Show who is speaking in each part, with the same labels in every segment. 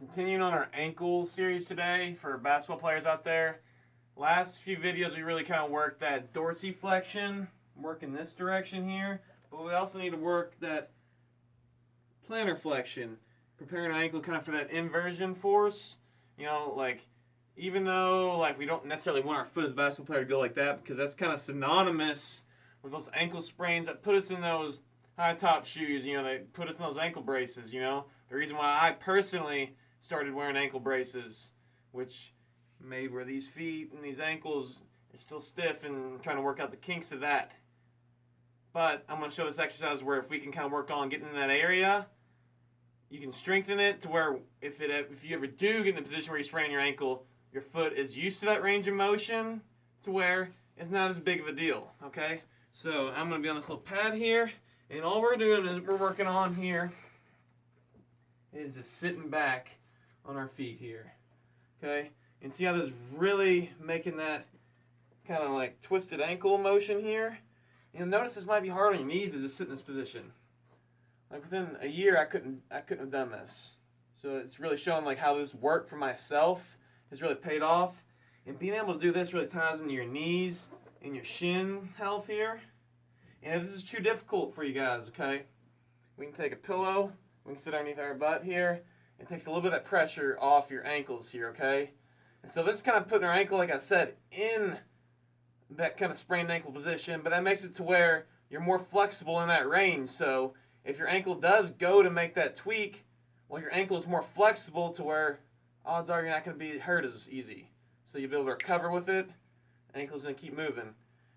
Speaker 1: Continuing on our ankle series today for basketball players out there. Last few videos we really kind of worked that dorsiflexion, work in this direction here, but we also need to work that plantar flexion, preparing our ankle kind of for that inversion force. You know, like even though like we don't necessarily want our foot as a basketball player to go like that because that's kind of synonymous with those ankle sprains that put us in those high top shoes, you know, they put us in those ankle braces, you know. The reason why I personally started wearing ankle braces, which made where these feet and these ankles are still stiff and trying to work out the kinks of that. But I'm going to show this exercise where if we can kind of work on getting in that area, you can strengthen it to where if you ever do get in a position where you're spraining your ankle, your foot is used to that range of motion to where it's not as big of a deal, okay? So I'm going to be on this little pad here, and all we're doing is we're working on here is just sitting back on our feet here, okay? And see how this is really making that kind of like twisted ankle motion here? You'll notice this might be hard on your knees to just sit in this position. Like within a year, I couldn't have done this. So it's really showing like how this worked for myself has really paid off. And being able to do this really ties into your knees and your shin health here. And if this is too difficult for you guys, okay, we can take a pillow, we can sit underneath our butt here. It takes a little bit of that pressure off your ankles here, okay? And so this is kind of putting our ankle, like I said, in that kind of sprained ankle position, but that makes it to where you're more flexible in that range. So if your ankle does go to make that tweak, well, your ankle is more flexible to where odds are you're not going to be hurt as easy. So you'll be able to recover with it. Ankle's going to keep moving.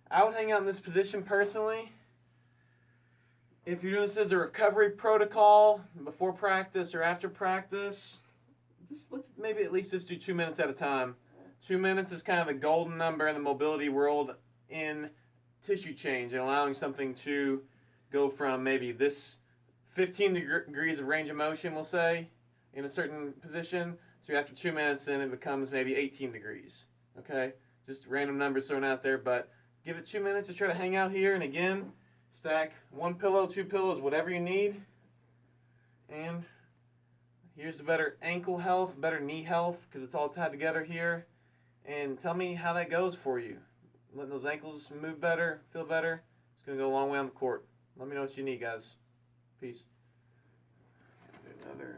Speaker 1: I would hang out in this position personally. If you're doing this as a recovery protocol before practice or after practice, just maybe at least just do 2 minutes at a time. 2 minutes is kind of the golden number in the mobility world in tissue change and allowing something to go from maybe this 15 degrees of range of motion, we'll say, in a certain position. So after 2 minutes, then it becomes maybe 18 degrees. Okay? Just random numbers thrown out there, but give it 2 minutes to try to hang out here. And again, stack 1 pillow, 2 pillows, whatever you need. And here's the better ankle health, better knee health, because it's all tied together here. And tell me how that goes for you. Letting those ankles move better, feel better. It's going to go a long way on the court. Let me know what you need, guys. Peace. Another.